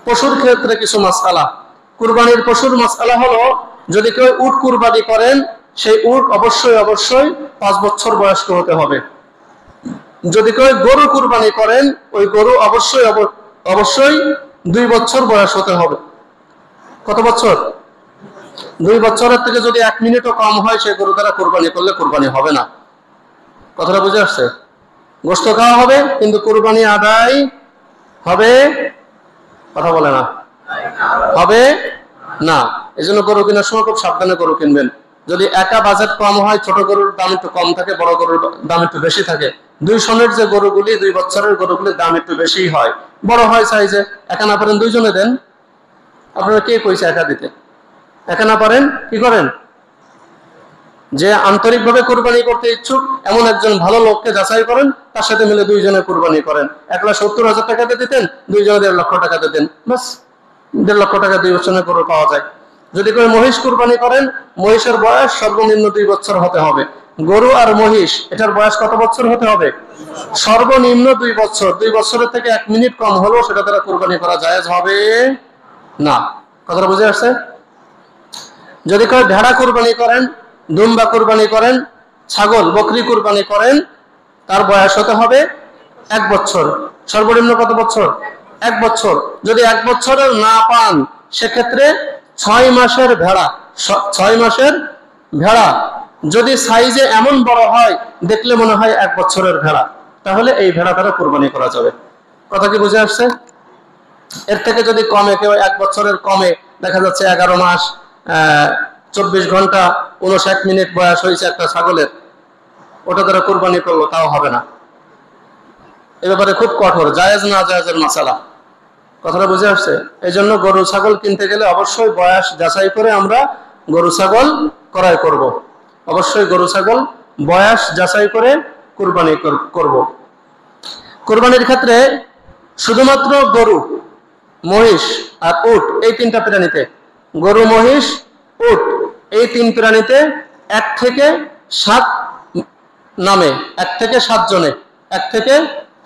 পশুর ক্ষেত্রে কিছু মাসআলা। কুরবানির পশুর মাসআলা হলো, যদি কেউ উট কুরবানি করেন, সেই উট অবশ্যই 5 বছর বয়স্ক হতে হবে। যদি কেউ গরু কুরবানি করেন, ওই গরু অবশ্যই 2 বছর বয়স হতে হবে। কত বছর? 2 বছরের থেকে যদি 1 মিনিটও কম হয়, সেই গরু দ্বারা কুরবানি করলে কুরবানি হবে না। কথাটা বুঝে আসছে? গোশত খাওয়া হবে, কিন্তু কুরবানি আদায় হবে, কথা বলে না, হবে না। এই জন্য গরু কেনার সময় খুব সাবধানে গরু কিনবেন। যদি একা বাজেট কম হয়, ছোট গরুর দাম একটু কম থাকে, বড় গরুর দাম একটু বেশি থাকে। 2 সনের যে গরুগুলি, 2 বছরের গরুগুলির দাম একটু বেশি হয়, বড় হয় সাইজে। একা না পারেন 2 জনে দেন। আপনারা কে কইছে একা দিতে? একা না পারেন কি করেন? যে আন্তরিকভাবে কুরবানি করতে ইচ্ছুক এমন একজন ভালো লোককে যাচাই করেন, তার সাথে মিলে 2 জনে কুরবানি করেন। 1,70,000 টাকাতে দিতেন, 2 জনে 1.5 লক্ষ টাকা দিতেন, বাস 1.5 লক্ষ টাকা 2 বছরের গরু পাওয়া যায়। যদি কেউ মহিষ কুরবানি করেন, মহিষের বয়স সর্বনিম্ন 2 বছর হতে হবে। গরু আর মহিষ, এটার বয়স কত বছর হতে হবে? সর্বনিম্ন 2 বছর। 2 বছরের থেকে 1 মিনিট কম হলেও সেটা দ্বারা কুরবানি করা জায়েজ হবে না। কথাটা বুঝে আসছে? যদি কেউ ভেড়া কুরবানি করেন, দুম্বা কুরবানি করেন, ছাগল বকরি কুরবানি করেন, তার বয়স হতে হবে 1 বছর। সর্বনিম্ন কত বছর? 1 বছর। যদি 1 বছরের না পান, সেক্ষেত্রে 6 মাসের ভেড়া, 6 মাসের ভেড়া যদি সাইজে এমন বড় হয়, দেখলে মনে হয় 1 বছরের ভেড়া, তাহলে এই ভেড়া দ্বারা কুরবানি করা যাবে। কথা কি বুঝে আসছে? এর থেকে যদি কমে, কেউ 1 বছরের কমে, দেখা যাচ্ছে 11 মাস 24 ঘন্টা 59 মিনিট বয়স হয়েছে একটা ছাগলের, ওটা দ্বারা কুরবানি করলো, তাও হবে না। এ ব্যাপারে খুব কঠোর, জায়েজ না জায়েজের মাসালা। কথাটা বুঝে আসছে? এই জন্য গরু ছাগল কিনতে গেলে অবশ্যই বয়স যাচাই করে আমরা গরু ছাগল ক্রয় করব। অবশ্যই গরু ছাগল বয়স যাচাই করে কুরবানি করব। কুরবানির ক্ষেত্রে শুধুমাত্র গরু, মহিষ আর উট, এই 3টা প্রাণীতে, গরু, মহিষ, উট, এই 3 প্রাণীতে 1 থেকে 7 নামে, 1 থেকে 7 জনে, 1 থেকে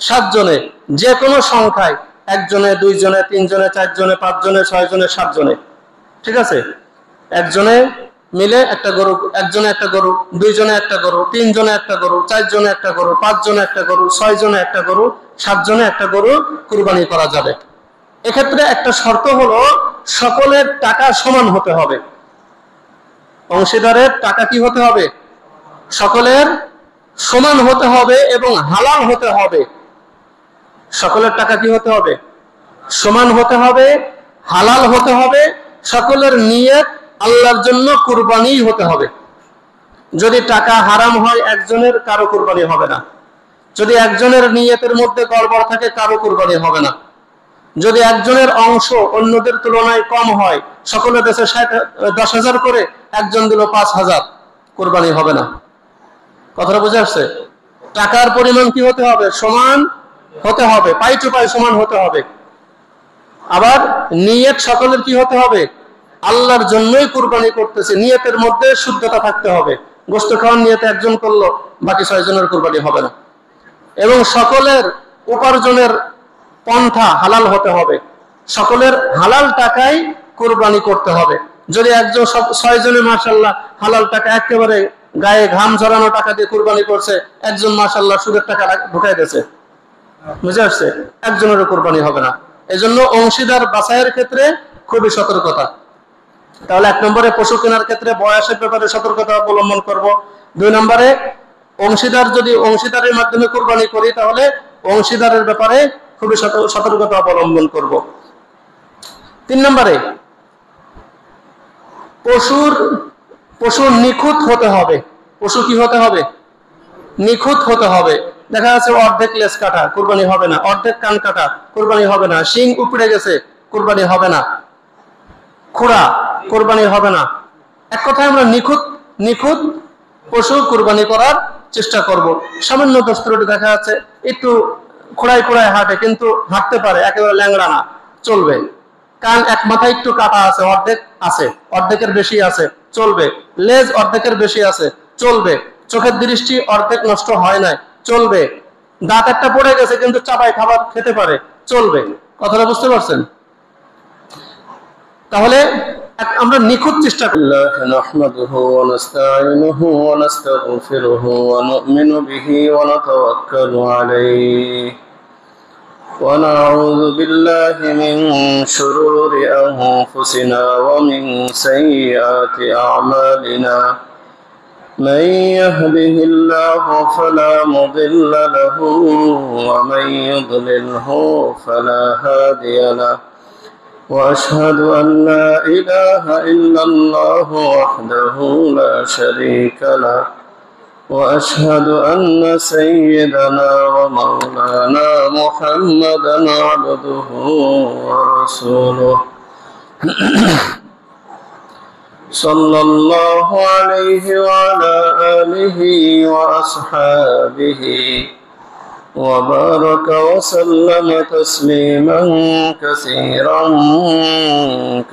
7 জনে, যে কোনো সংখ্যায়, 1 জনে, 2 জনে, 3 জনে, 4 জনে, 5 জনে, 6 জনে, 7 জনে, ঠিক আছে? 1 জনে মিলে একটা গরু, 1 জনে একটা গরু, 2 জনে একটা গরু, 3 জনে একটা গরু, 4 জনে একটা গরু, 5 জনে একটা গরু, 6 জনে একটা গরু, 7 জনে একটা গরু কুরবানি করা যাবে। এক্ষেত্রে একটা শর্ত হলো, সকলের টাকা সমান হতে হবে। অংশীদারের টাকা কি হতে হবে? সকলের সমান হতে হবে এবং হালাল হতে হবে। সকলের টাকা কি হতে হবে? সমান হতে হবে, হালাল হতে হবে। সকলের নিয়ত আল্লাহর জন্য কুরবানি হতে হবে। যদি টাকা হারাম হয়, একজনের কারো কুরবানি হবে না। যদি একজনের নিয়তের মধ্যে গড়বড় থাকে, কারো কুরবানি হবে না। যদি একজনের অংশ অন্যদের তুলনায় কম হয়, সকলের দেশে 10,000 করে, একজন দিল 5,000, কুরবানি হবে না। কথাটা বুঝে আসছে? টাকার পরিমাণ কি হতে হবে? সমান হতে হবে, পাই টু পাই সমান হতে হবে। আবার নিয়ত সকলের কি হতে হবে? আল্লাহর জন্যই কুরবানি করতেছে, নিয়তের মধ্যে শুদ্ধতা থাকতে হবে। গোশত খাওয়ার নিয়তে একজন করলো, বাকি 6 জনের কুরবানি হবে না। এবং সকলের উপার্জনের পন্থা হালাল হতে হবে। সকলের হালাল টাকায় কুরবানি করতে হবে। যদি একজন 6 জনে মাশাআল্লাহ হালাল টাকা, একেবারে গায়ে ঘাম ঝরানো টাকা দিয়ে কুরবানি করছে, একজন মাশাআল্লাহ সুদের টাকা ঢুকাই দিয়েছে, বুঝে আসছে? একজনেরও কুরবানি হবে না। এজন্য অংশীদার বাছাইয়ের ক্ষেত্রে খুবই সতর্কতা। তাহলে 1 নম্বরে পশু কেনার ক্ষেত্রে বয়সের ব্যাপারে সতর্কতা অবলম্বন করব। 2 নম্বরে অংশীদার, যদি অংশীদারের মাধ্যমে কুরবানি করি, তাহলে অংশীদারের ব্যাপারে খুবই সতর্কতা অবলম্বন করব। 3 নম্বরে পশুর নিখুঁত হতে হবে। পশু কি হতে হবে? নিখুঁত হতে হবে। দেখা যাচ্ছে অর্ধেক লেজ কাটা, কুরবানি হবে না। অর্ধেক কান কাটা, কুরবানি হবে না। শিং উপড়ে গেছে, কুরবানি হবে না। খুঁড়া, কুরবানি হবে না। এক কথায় আমরা নিখুঁত পশু কুরবানি করার চেষ্টা করব। সামান্য দোষ ত্রুটি দেখা যাচ্ছে, একটু খোড়ায় হাঁটে, কিন্তু হাঁটতে পারে, একেবারে ল্যাংড়া না, চলবে। কান এক মাথায় একটু কাটা আছে, অর্ধেক আছে, অর্ধেকের বেশি আছে, চলবে। লেজ অর্ধেকের বেশি আছে, চলবে। চোখের দৃষ্টি অর্ধেক নষ্ট হয় নাই, চলবে। দাঁত একটা পড়ে গেছে, কিন্তু চাবাই খাবার খেতে পারে, চলবে। কথাটা বুঝতে পারছেন? তাহলে আমরা নিখুঁত চেষ্টা করি। নাহমাদুহু ওয়া নাস্তাঈনুহু ওয়া নাস্তাগফিরুহু ওয়া নু'মিনু বিহি ওয়া নাতাওয়াক্কালু আলাইহি ওয়া নাউযু বিল্লাহি মিন শুরুরি আনফুসিনা ওয়া মিন সাইয়্যাতি আ'মালিনা من يهده الله فلا مضل له ومن يضلله فلا هادي له وأشهد أن لا إله إلا الله وحده لا شريك له وأشهد أن سيدنا ومولانا محمدا عبده ورسوله صلى الله عليه وعلى آله وأصحابه وبارك وسلم تسليما كثيرا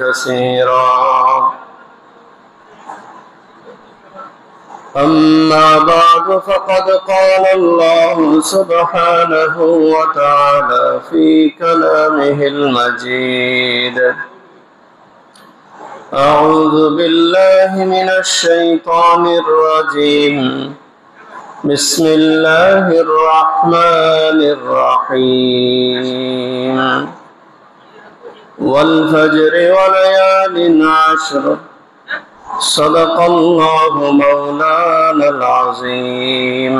كثيرا أما بعد فقد قال الله سبحانه وتعالى في كلامه المجيد أعوذ بالله من الشيطان الرجيم بسم الله الرحمن الرحيم والفجر وليال عشر صدق الله مولانا العظيم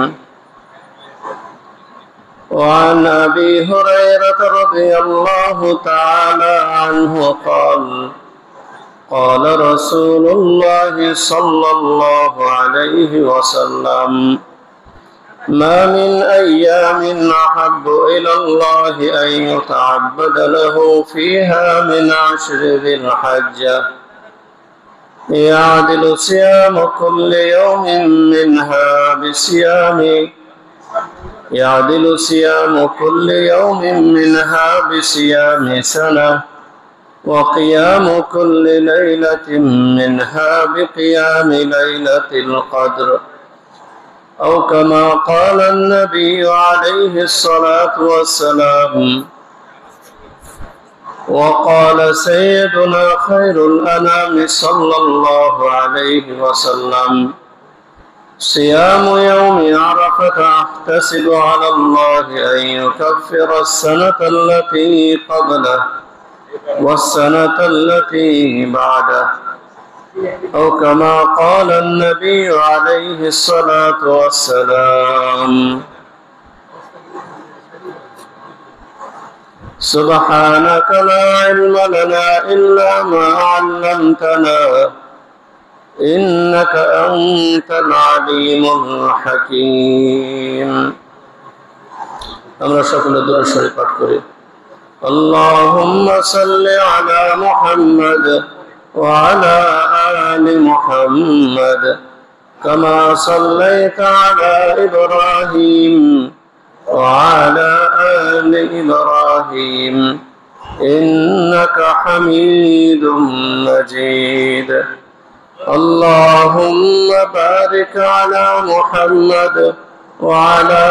وعن أبي هريرة رضي الله تعالى عنه قال قال رسول الله صلى الله عليه وسلم ما من أيام أحب إلى الله أن يتعبد له فيها من عشر ذي الحجة يعدل صيام كل يوم منها بصيام يعدل صيام كل يوم منها بصيام سنة وقيام كل ليلة منها بقيام ليلة القدر أو كما قال النبي عليه الصلاة والسلام وقال سيدنا خير الأنام صلى الله عليه وسلم صيام يوم عرفة أحتسب على الله أن يكفر السنة التي قبله والسنة التي بعده أو كما قال النبي عليه الصلاة والسلام سبحانك لا علم لنا إلا ما علمتنا إنك أنت العليم الحكيم আমরা সকলে দোয়া শরীফ পাঠ করি اللهم صل على محمد وعلى آل محمد كما صليت على إبراهيم وعلى آل إبراهيم إنك حميد مجيد اللهم بارك على محمد وعلى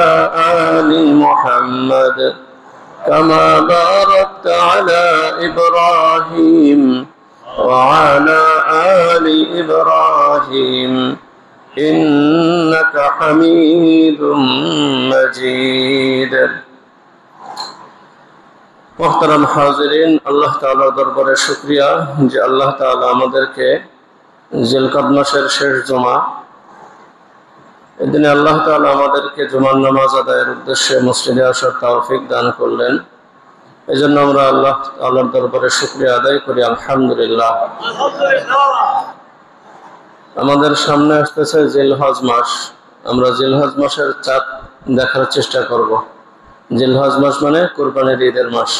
آل محمد كما باركت على إبراهيم وعلى آل إبراهيم إنك حميد مجيد محترم حاضرين আল্লাহ তাআলার দরবারে শুকরিয়া যে আল্লাহ তাআলা আমাদেরকে জিলকদ মাসের শেষ জুমা এদিনে আল্লাহ তাআলা আমাদেরকে জুমার নামাজ আদায়ের উদ্দেশ্যে মসজিদে আসার তৌফিক দান করলেন। এজন্য আমরা আল্লাহ তাআলার দরবারে শুকরিয়া আদায় করি আলহামদুলিল্লাহ। আমাদের সামনে আসতেছে জিলহজ মাস। আমরা জিলহজ মাসের চাঁদ দেখার চেষ্টা করব। জিলহজ মাস মানে কুরবানির ঈদের মাস,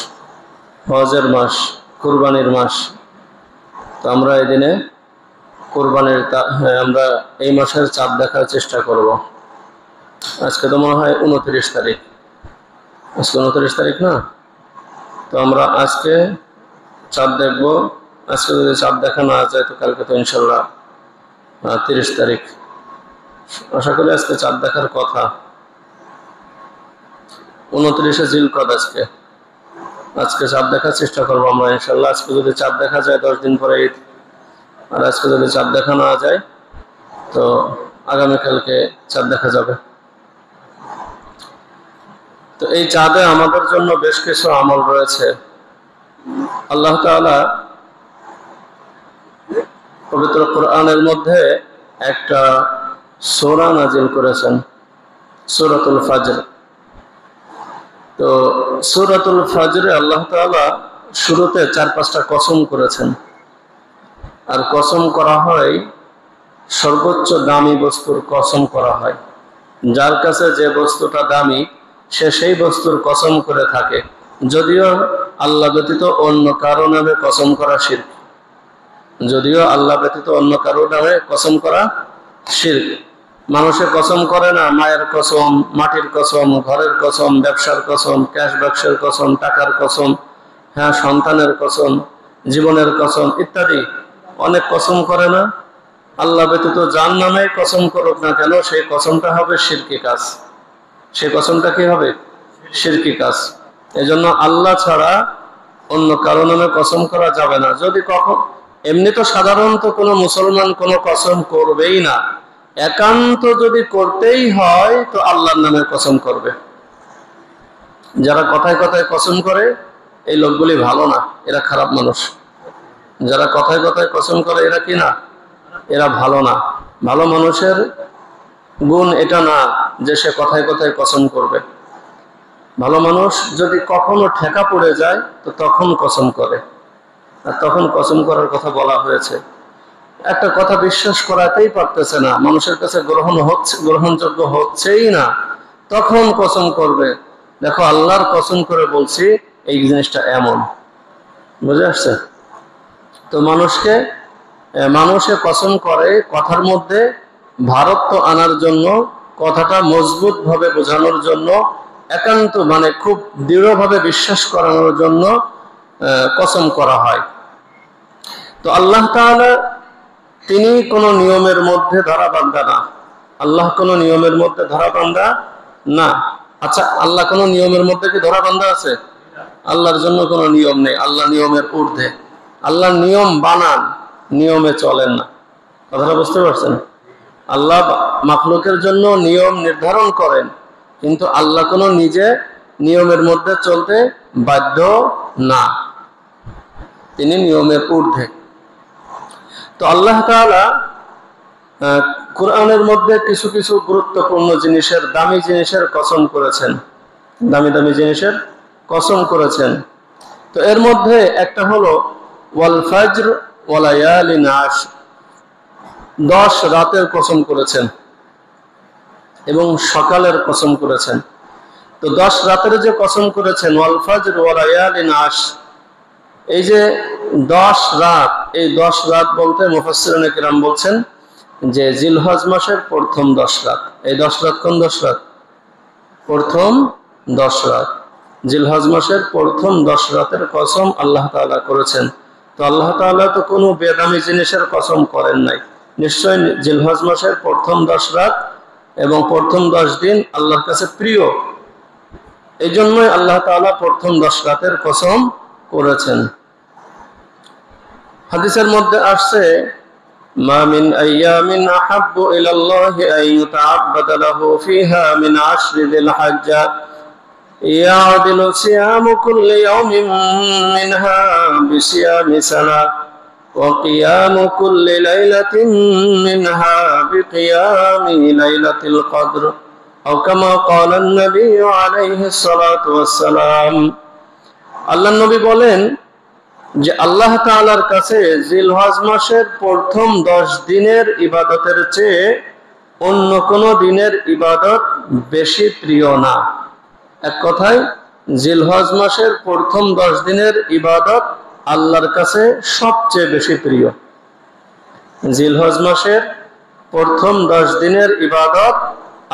হজের মাস, কুরবানির মাস। তো আমরা এই দিনে কুরবানির আমরা এই মাসের চাঁদ দেখার চেষ্টা করব। আজকে তো মনে হয় 29 তারিখ, আজকে 29 তারিখ না? তো আমরা আজকে চাঁদ দেখব। আজকে যদি চাঁদ দেখা না যায় তো কালকে তো ইনশাল্লাহ 30 তারিখ। আশা করি আজকে চাঁদ দেখার কথা। 29শে জিলকদ আজকে। আজকে চাঁদ দেখার চেষ্টা করবো আমরা ইনশাল্লাহ। আজকে যদি চাঁদ দেখা যায় 10 দিন পরে ঈদ, আর আজকে যদি চাঁদ দেখা না যায় তো আগামীকালকে চাঁদ দেখা যাবে। তো এই চাঁদে আমাদের জন্য বেশ কিছু আমল রয়েছে। আল্লাহ তাআলা পবিত্র কোরআনের মধ্যে একটা সূরা নাজিল করেছেন, সূরাতুল ফজর। তো সূরাতুল ফজরে আল্লাহ তাআলা শুরুতে 4-5টা কসম করেছেন, আর কসম করা হয় সর্বোচ্চ দামি বস্তুর কসম করা হয়। যার কাছে যে বস্তুটা দামি সে সেই বস্তুর কসম করে থাকে, যদিও আল্লাহ ব্যতীত অন্য কারো নামে কসম করা শিরক। যদিও আল্লাহ ব্যতীত অন্য কারো নামে কসম করা শিরক। মানুষে কসম করে না মায়ের কসম, মাটির কসম, ঘরের কসম, ব্যবসার কসম, ক্যাশ বাক্সের কসম, টাকার কসম, হ্যাঁ সন্তানের কসম, জীবনের কসম ইত্যাদি অনেক কসম করে না। আল্লাহ ব্যতীত যার নামে কসম করুক না কেন সেই কসমটা হবে শিরকি কাজ। সেই কসমটা কি হবে? শিরকি কাজ। এজন্য আল্লাহ ছাড়া অন্য কারো নামে কসম করা যাবে না। যদি কখন এমনি তো সাধারণত কোনো মুসলমান কোনো কসম করবেই না, একান্ত যদি করতেই হয় তো আল্লাহর নামে কসম করবে। যারা কথায় কথায় কসম করে এই লোকগুলি ভালো না, এরা খারাপ মানুষ। যারা কথায় কথায় কসম করে এরা কি না? এরা ভালো না। ভালো মানুষের গুণ এটা না যে সে কথায় কথায় কসম করবে। ভালো মানুষ যদি কখনো ঠেকা পড়ে যায় তো তখন কসম করে, আর তখন কসম করার কথা বলা হয়েছে। একটা কথা বিশ্বাস করাতেই পারতেছে না, মানুষের কাছে গ্রহণযোগ্য হচ্ছেই না, তখন কসম করবে। দেখো আল্লাহর কসম করে বলছি এই জিনিসটা এমন। বুঝে আসছে? তো মানুষে কসম করে কথার মধ্যে ভারত্ব আনার জন্য, কথাটা মজবুত ভাবে বোঝানোর জন্য, একান্ত মানে খুব দৃঢ়ভাবে বিশ্বাস করানোর জন্য কসম করা হয়। তো আল্লাহ তাআলা তিনি কোনো নিয়মের মধ্যে ধরাবান্ধা না। আল্লাহ কোনো নিয়মের মধ্যে ধরাবান্ধা না। আচ্ছা, আল্লাহ কোনো নিয়মের মধ্যে কি ধরাবান্ধা আছে? আল্লাহর জন্য কোনো নিয়ম নেই, আল্লাহ নিয়মের ঊর্ধ্বে। আল্লাহ নিয়ম বানান, নিয়মে চলেন না। কথাটা বুঝতে পারছেন? আল্লাহ মাখলুকের জন্য নিয়ম নির্ধারণ করেন, কিন্তু আল্লাহ কোনো নিজে নিয়মের মধ্যে চলতে বাধ্য না, তিনি নিয়মের ঊর্ধ্বে। তো আল্লাহ তাআলা কোরআনের মধ্যে কিছু কিছু গুরুত্বপূর্ণ জিনিসের, দামি জিনিসের কসম করেছেন, দামি দামি জিনিসের কসম করেছেন। তো এর মধ্যে একটা হলো ওয়াল ফাজর ওয়া লায়ালিন আশর, 10 রাতের কসম করেছেন এবং সকালের কসম করেছেন। তো 10 রাতের যে কসম করেছেন ওয়াল ফাজর ওয়া লায়ালিন আশর, এই যে 10 রাত, এই 10 রাত বলতে মুফাসসিরিনে কিরাম বলছেন যে জিলহজ মাসের প্রথম 10 রাত। এই 10 রাত কোন 10 রাত? প্রথম 10 রাত, জিলহজ মাসের প্রথম 10 রাতের কসম আল্লাহ তাআলা করেছেন। তো আল্লাহ তাআলা তো কোনো বেদামি জিনিসের কসম করেন নাই, নিশ্চয় জিলহজ মাসের প্রথম 10 রাত এবং প্রথম 10 দিন আল্লাহর কাছে প্রিয়, এই জন্যই আল্লাহ তাআলা প্রথম 10 রাতের কসম করেছেন। হাদিসের মধ্যে আসছে মা মিন আইয়ামিন আহাব্বু ইলাল্লাহি আন ইউতাআব্বাদা লাহু ফিহা মিন আশরি যিল হজ্জা ইয়াদিলু সিয়ামু কুল্লি ইয়াউমিন মিনহা বিসিয়ামি সানা ওয়া কিয়ামু কুল্লি লাইলাতিন মিনহা বিকিয়ামি লাইলাতিল কদর আও কামা ক্বালা an-নবী আলাইহিস সালাতু ওয়াস সালাম। আল্লাহর নবী বলেন যে আল্লাহ তাআলার কাছে জিলহজ মাসের প্রথম 10 দিনের ইবাদতের চেয়ে অন্য কোনো দিনের ইবাদত বেশি প্রিয় না। এক কথায় জিলহজ মাসের প্রথম 10 দিনের ইবাদত আল্লাহর কাছে সবচেয়ে বেশি প্রিয়। জিলহজ মাসের প্রথম 10 দিনের ইবাদত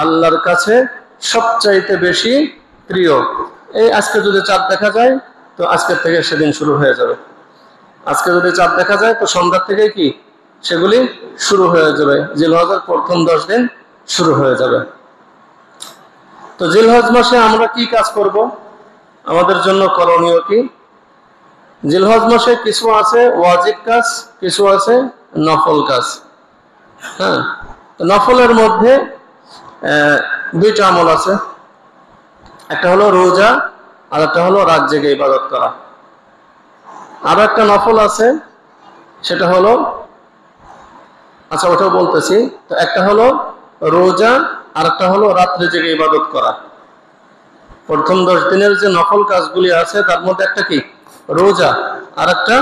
আল্লাহর কাছে সবচাইতে বেশি প্রিয়। এই আজকে যদি চাঁদ দেখা যায় তো আজকের থেকে সেদিন শুরু হয়ে যাবে। আজকে যদি চাঁদ দেখা যায় তো সন্ধ্যার থেকে কি সেগুলি শুরু হয়ে যাবে, জিলহজের প্রথম 10 দিন শুরু হয়ে যাবে। তো জিলহজ মাসে আমরা কি কাজ করব? আমাদের জন্য করণীয় কি? জিলহজ মাসে কিছু আছে ওয়াজিব কাজ, কিছু আছে নফল কাজ। হ্যাঁ, নফলের মধ্যে দুইটা আমল আছে, একটা হলো রোজা আর একটা হলো রাত জেগে ইবাদত করা। আর একটা নফল আছে, সেটা হলো, আচ্ছা ওটাও বলতেছি। তো একটা হলো রোজা আর একটা হলো রাত্রে জেগে ইবাদত করা। প্রথম 10 দিনের যে নফল কাজগুলি আছে তার মধ্যে একটা কি? রোজা, আর একটা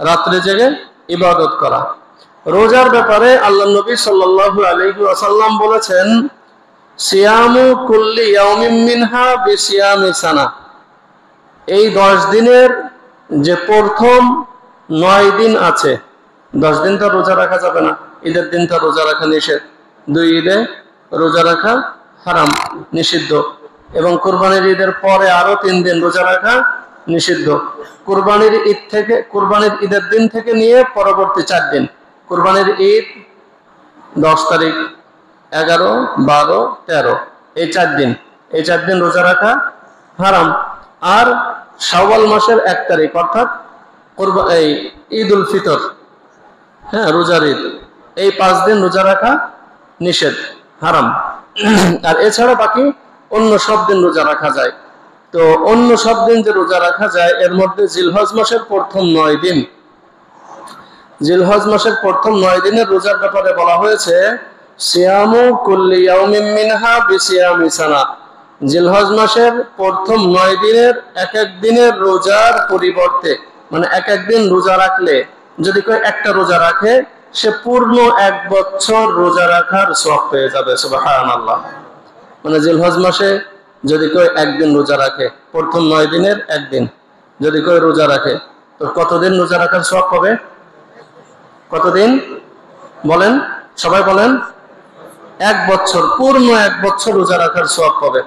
রাত্রে জেগে ইবাদত করা। রোজার ব্যাপারে আল্লাহ নবী সাল্লাল্লাহু আলাইহি ওয়াসাল্লাম বলেছেন, সিয়ামু কুল্লি ইয়াউমিন মিনহা বিসিয়ামি সানা। এই 10 দিনের যে প্রথম 9 দিন আছে, 10 দিন তো রোজা রাখা যাবে না, ঈদের দিন তো রোজা রাখা নিষেধ, 2 ঈদে রোজা রাখা হারাম, নিষিদ্ধ, এবং কুরবানির ঈদের পরে আরো 3 দিন রোজা রাখা নিষিদ্ধ। কুরবানির ঈদের দিন থেকে নিয়ে পরবর্তী 4 দিন, কুরবানির ঈদ 10 তারিখ, 11, 12, 13, এই 4 দিন, এই 4 দিন রোজা রাখা হারাম। আর শাওয়াল মাসের 1 তারিখ অর্থাৎ এই ঈদ উল ফিতর, হ্যাঁ রোজার ঈদ, এই 5 দিন রোজা রাখা নিষেধ, হারাম। আর এছাড়া বাকি অন্য সব দিন রোজা রাখা যায়। তো অন্য সব দিন যে রোজা রাখা যায় এর মধ্যে জিলহজ মাসের প্রথম 9 দিন, জিলহজ মাসের প্রথম 9 দিনের রোজার ব্যাপারে বলা হয়েছে, সিয়ামু কুল্লি ইয়াউমিন মিনহা বিসিয়ামি সানা। জিলহজ মাসের প্রথম 9 দিনের এক এক দিনের রোজার পরিবর্তে, মানে এক এক দিন রোজা রাখলে, যদি কেউ একটা রোজা রাখে সে পূর্ণ 1 বছর রোজা রাখার সওয়াব পেয়ে যাবে। সুবহানাল্লাহ। মানে জিলহজ মাসে যদি কেউ একদিন রোজা রাখে, প্রথম 9 দিনের একদিন যদি কেউ রোজা রাখে, তো কতদিন রোজা রাখার সওয়াব পাবে? কতদিন বলেন, সবাই বলেন? 1 বছর, পূর্ণ 1 বছর রোজা রাখার সওয়াব পাবে।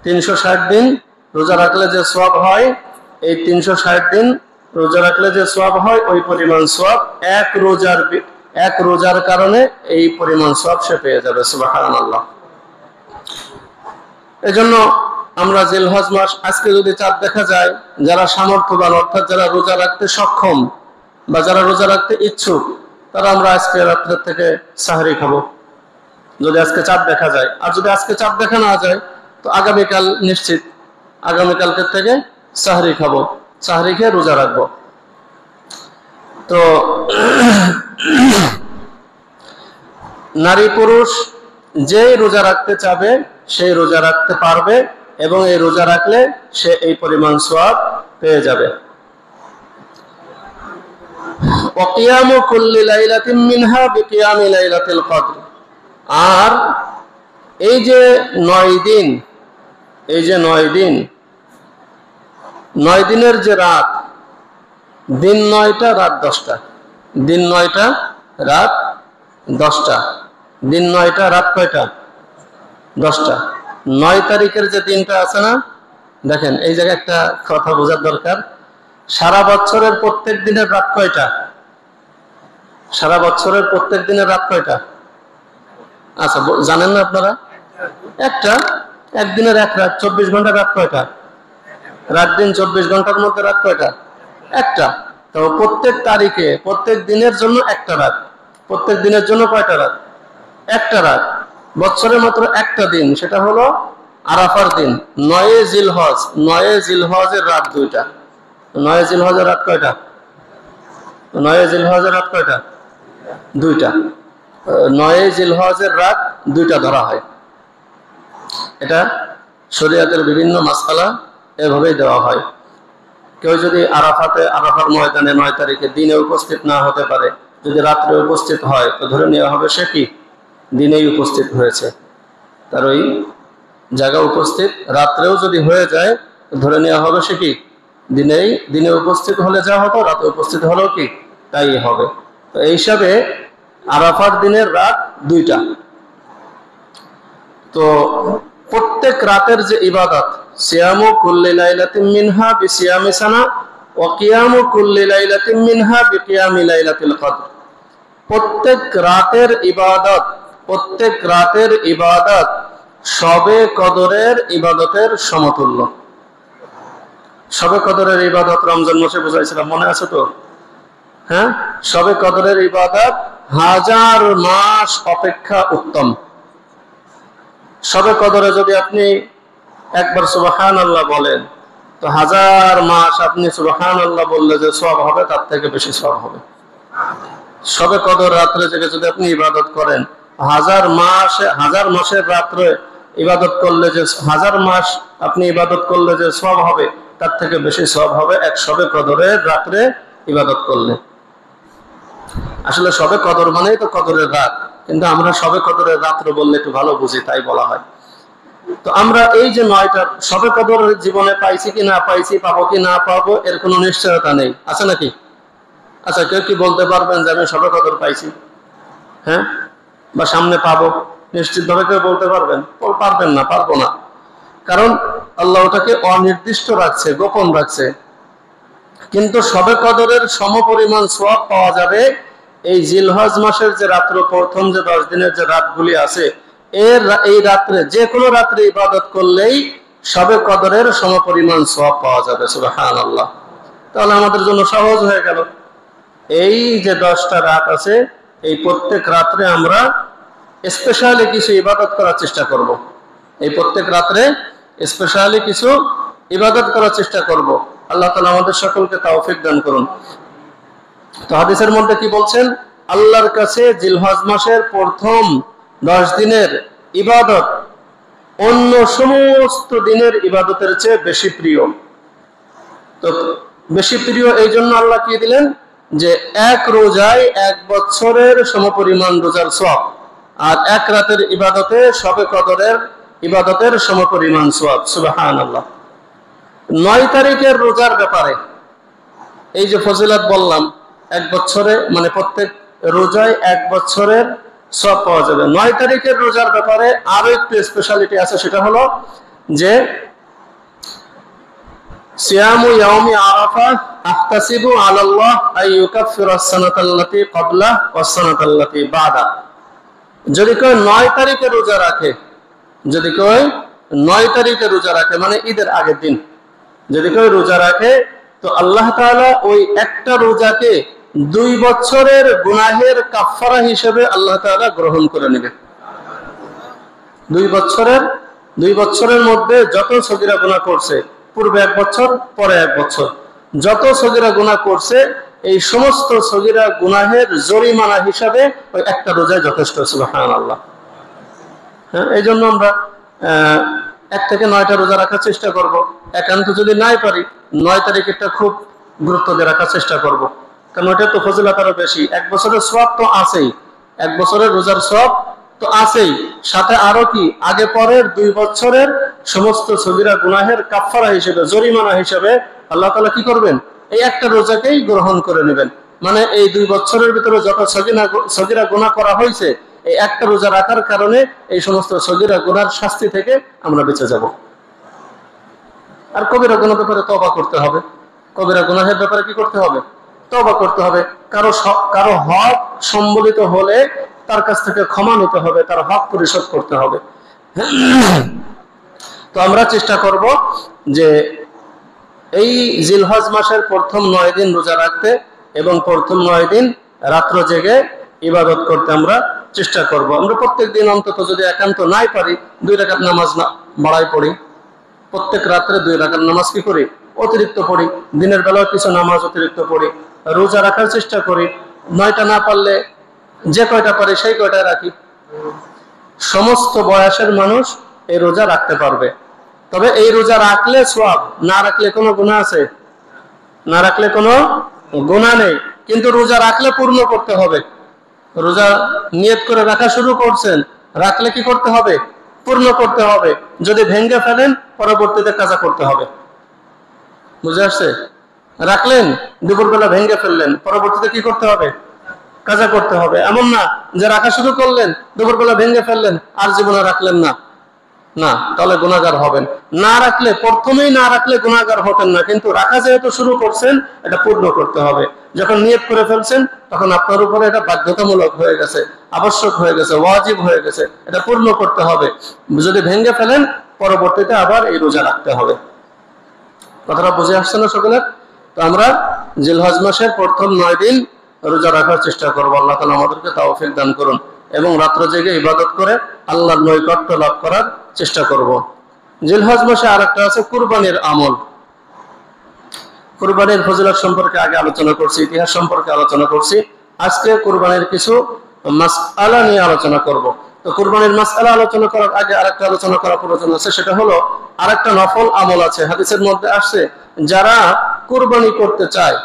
360 দিন রোজা রাখলে যে সওয়াব হয়, এই 360 দিন রোজা রাখলে যে সওয়াব হয় ওই পরিমাণ সওয়াব এক রোজার কারণে এই পরিমাণ সওয়াব সে পেয়ে যাবে। সুবহানাল্লাহ। এজন্য আমরা জিলহজ মাস, আজকে যদি চাঁদ দেখা যায়, যারা সামর্থ্যবান অর্থাৎ যারা রোজা রাখতে সক্ষম বা যারা রোজা রাখতে ইচ্ছুক, তারা আমরা আজকে রাত্রে থেকে সাহরি খাবো যদি আজকে চাঁদ দেখা যায়। আর যদি আজকে চাঁদ দেখা না যায় তো আগামীকাল নিশ্চিত, আগামীকালকে থেকে সাহরি খাবো, সাহরি খেয়ে রোজা রাখবো। তো নারী পুরুষ যেই রোজা রাখতে চাবে সেই রোজা রাখতে পারবে, এবং এই রোজা রাখলে সে এই পরিমাণ সওয়াব পেয়ে যাবে। ওয়াকিয়ামু কুল্লি লাইলাতিন মিনহা বিকিয়ামি লাইলাতিল কদর। আর এই যে 9 দিন, এই যে 9 দিন, 9 দিনের যে রাত, দিন 9টা রাত 10টা, দিন 9টা রাত 10টা, দিন 9টা রাত কয়টা? 10টা। 9 তারিখের যে দিনটা আছে না, দেখেন এই জায়গায় একটা কথা বোঝার দরকার, সারা বছরের প্রত্যেক দিনের রাত কয়টা? সারা বছরের প্রত্যেক দিনের রাত কয়টা? আচ্ছা জানেন না আপনারা? একটা, একদিনের 1 রাত, 24 ঘন্টা রাত কয়টা? রাত দিন 24 ঘন্টার মধ্যে রাত কয়টা? একটা। তো প্রত্যেক তারিখে প্রত্যেক দিনের জন্য একটা রাত, প্রত্যেক দিনের জন্য কয়টা রাত? একটা রাত। বছরে মাত্র একটা দিন, সেটা হলো আরাফার দিন, 9 জিলহজ। 9 জিলহজের রাত 2টা। 9 জিলহজের রাত কয়টা? 9 জিলহজের রাত কয়টা? 2টা। 9 জিলহজের রাত 2টা ধরা হয়। এটা শরীয়তের বিভিন্ন মাসআলা এভাবেই দেওয়া হয়। কেউ যদি আরাফার ময়দানে 9 তারিখে দিনে উপস্থিত না হতে পারে, যদি রাত্রে উপস্থিত হয়, তো ধরে নেওয়া হবে সে কি দিনেই উপস্থিত হয়েছে, তার ওই জায়গা উপস্থিত। রাত্রেও যদি হয়ে যায় ধরে নেওয়া হবে সে কি দিনে উপস্থিত হলে যা হতো রাতে উপস্থিত হলেও কি তাই হবে। তো এই হিসাবে আরাফার দিনের রাত 2টা। তো প্রত্যেক রাতের যে ইবাদত, সিয়ামু কুল্লি লাইলাতিন মিনহা বিসিয়ামি সানা ওয়া কিয়ামু কুল্লি লাইলাতিন মিনহা বিকিয়ামি লাইলাতিল কদর। প্রত্যেক রাতের ইবাদত সবে কদরের ইবাদতের সমতুল্য। শবে কদরের ইবাদত রমজান মাসে বুঝাইছিলাম, মনে আছে তো? হ্যাঁ, শবে কদরের ইবাদত হাজার মাস অপেক্ষা উত্তম। শবে কদরে যদি আপনি একবার সুবহানাল্লাহ বলেন, তো হাজার মাস আপনি সুবহানাল্লাহ বললে যে সওয়াব হবে, তার থেকে বেশি সওয়াব হবে। শবে কদর রাত্রে জেগে যদি আপনি ইবাদত করেন, হাজার মাসের রাত্রে ইবাদত করলে যে হাজার মাস আপনি ইবাদত করলে যে সওয়াব হবে, তার থেকে বেশি সওয়াব হবে এক শবে কদরের রাত্রে ইবাদত করলে। আসলে শবে কদর মানেই তো কদরের রাত, কিন্তু আমরা শবে কদরের রাত্র বললে একটু ভালো বুঝি, তাই বলা হয়। তো আমরা এই যে 9টা শবে কদর জীবনে পাইছি কি না পাইছি, পাবো কি না পাবো, এর কোনো নিশ্চয়তা নেই, আছে নাকি? আচ্ছা, কেউ কি বলতে পারবেন যে আমি শবে কদর পাইছি, হ্যাঁ, বা সামনে পাবো? নিশ্চিত ভাবে কেউ বলতে পারবেন? পারবেন না, পারবো না। কারণ আল্লাহ ওটাকে অনির্দিষ্ট রাখছে, গোপন রাখছে। কিন্তু শবে কদরের সমপরিমাণ সওয়াব পাওয়া যাবে এই জিলহজ মাসের যে রাত্র, প্রথম যে 10 দিনের যে রাতগুলি আছে, এই রাত্রে যে কোনো রাত্রে ইবাদত করলেই শবে কদরের সমপরিমাণ সওয়াব পাওয়া যাবে। সুবহানাল্লাহ। তাহলে আমাদের জন্য সহজ হয়ে গেল। এই যে 10টা রাত আছে, এই প্রত্যেক রাত্রে আমরা স্পেশালি কিছু ইবাদত করার চেষ্টা করব। এই প্রত্যেক রাত্রে স্পেশালি কিছু ইবাদত করার চেষ্টা করব। আল্লাহ তাআলা আমাদের সকলকে তৌফিক দান করুন। তো হাদিসের মধ্যে কি বলছেন? আল্লাহর কাছে জিলহজ মাসের প্রথম 10 দিনের ইবাদত অন্য সমস্ত দিনের ইবাদতের চেয়ে বেশি প্রিয়। তো বেশি প্রিয় এই জন্য আল্লাহ কি দিলেন, যে এক রোজায় 1 বছরের সমপরিমাণ রোজার সওয়াব, আর এক রাতের ইবাদতে শবে কদরের ইবাদতের সমপরিমাণ সওয়াব। সুবহানাল্লাহ। 9 তারিখের রোজার ব্যাপারে এই যে ফজিলত বললাম, 1 বছরে মানে প্রত্যেক রোজায় 1 বছরের সওয়াব পাওয়া যাবে। 9 তারিখের রোজার ব্যাপারে আরো একটু স্পেশালিটি আছে, সেটা হলো যে সিয়ামু ইয়াউমি আরাফা আহতাসিবু আলাল্লাহ আইয়ুকাফিরা আস-সানাতাল্লাতী ক্বাবলা ওয়াস-সানাতাল্লাতী বাদা। যদি কেউ 9 তারিখে রোজা রাখে, যদি কেউ 9 তারিখে রোজা রাখে মানে ঈদের আগের দিন যদি কেউ রোজা রাখে, তো আল্লাহ তাআলা ওই একটা রোজাকে 2 বছরের গুনাহের কাফফারা হিসেবে আল্লাহ তাআলা গ্রহণ করে নেবে। 2 বছরের মধ্যে যত সগীরা গুনাহ করছে, পূর্বে 1 বছর পরে 1 বছর, যত সগীরা গুনাহ করছে, এই সমস্ত সগীরা গুনাহের জরিমানা হিসাবে ওই একটা রোজায় যথেষ্ট। সুবহানাল্লাহ। হ্যাঁ, এই জন্য আমরা 1 থেকে 9টা রোজা রাখার চেষ্টা করব। একান্ত যদি নাই পারি, 9 তারিখেরটা খুব গুরুত্ব দিয়ে রাখার চেষ্টা করব, কারণ ওটা তো ফজিলত আরো বেশি। 1 বছরের সওয়াব তো আছেই, 1 বছরের রোজার সওয়াব তো আছেই, সাথে আরো কি আগে পরের 2 বছরের সমস্ত সগীরা গুনাহের কাফফারা হিসেবে, জরিমানা হিসেবে আল্লাহ তাআলা কি করবেন, এই একটা রোজাকেই গ্রহণ করে নেবেন। মানে এই 2 বছরের ভিতরে যত সগীরা গুনাহ করা হয়েছে, এই একটা রোজা রাখার কারণে এই সমস্ত সগীরা গুনাহর শাস্তি থেকে আমরা বেঁচে যাব। আর কবিরা গুনাহের ব্যাপারে তওবা করতে হবে। কবিরা গুনাহের ব্যাপারে কি করতে হবে? তওবা করতে হবে। কারো হক সম্বলিত হলে তার কাছ থেকে ক্ষমা নিতে হবে, তার হক পরিশোধ করতে হবে। তো আমরা চেষ্টা করব যে এই জিলহজ মাসের প্রথম 9 দিন রোজা রাখতে এবং প্রথম 9 দিন রাত্র জেগে ইবাদত করতে আমরা চেষ্টা করব। আমরা প্রত্যেক দিন অন্তত যদি একান্ত নাই পারি, 2 রাকাত নামাজ বাড়াই পড়ি। প্রত্যেক রাত্রে 2 রাকাত নামাজ কি করি? অতিরিক্ত পড়ি। দিনের বেলাও কিছু নামাজ অতিরিক্ত পড়ি। রোজা রাখার চেষ্টা করি। 9টা না পারলে যে কয়টা পারে সেই কয়টা রাখি। সমস্ত বয়সের মানুষ এই রোজা রাখতে পারবে। তবে এই রোজা রাখলে সওয়াব, না রাখলে কোনো গুনাহ আছে? না রাখলে কোনো গুনাহ নেই, কিন্তু রোজা রাখলে পূর্ণ করতে হবে। রোজা নিয়ত করে রাখা শুরু করছেন, রাখলে কি করতে হবে? পূর্ণ করতে হবে। যদি ভেঙে ফেলেন, পরবর্তীতে কাজা করতে হবে। বুঝে আসছে? রাখলেন, দুপুরবেলা ভেঙে ফেললেন, পরবর্তীতে কি করতে হবে? কাজা করতে হবে। এমন না যে রাখা শুরু করলেন, দুপুরবেলা ভেঙে ফেললেন, আর জীবনে রাখলেন না, না, তাহলে গুনাহগার হবেন। না রাখলে, প্রথমেই না রাখলে গুনাহগার হতেন না, কিন্তু রাখা যেহেতু শুরু করছেন, এটা পূর্ণ করতে হবে। যখন নিয়ত করে ফেলছেন, তখন আপনার উপরে এটা বাধ্যতামূলক হয়ে গেছে, আবশ্যক হয়ে গেছে, ওয়াজিব হয়ে গেছে, এটা পূর্ণ করতে হবে। যদি ভেঙে ফেলেন, পরবর্তীতে আবার এই রোজা রাখতে হবে। কথাটা বুঝে আসছে না সকলের? তো আমরা জিলহজ মাসের প্রথম 9 দিন রোজা রাখার চেষ্টা করবো। আল্লাহ তাআলা আমাদেরকে তৌফিক দান করুন এবং রাত্র জেগে ইবাদত করে আল্লাহর নৈকট্য লাভ করার চেষ্টা করব। জিলহজ মাসে আরেকটা আছে কুরবানির আমল। কুরবানির ফজিলত সম্পর্কে আগে আলোচনা করছি, ইতিহাস সম্পর্কে আলোচনা করছি। আজকে কুরবানির কিছু মাসআলা নিয়ে আলোচনা করব। তো কুরবানির মাসআলা আলোচনা করার আগে আরেকটা আলোচনা করা প্রয়োজন আছে, সেটা হলো আরেকটা নফল আমল আছে। হাদিসের মধ্যে আসছে যারা কুরবানি করতে চায়,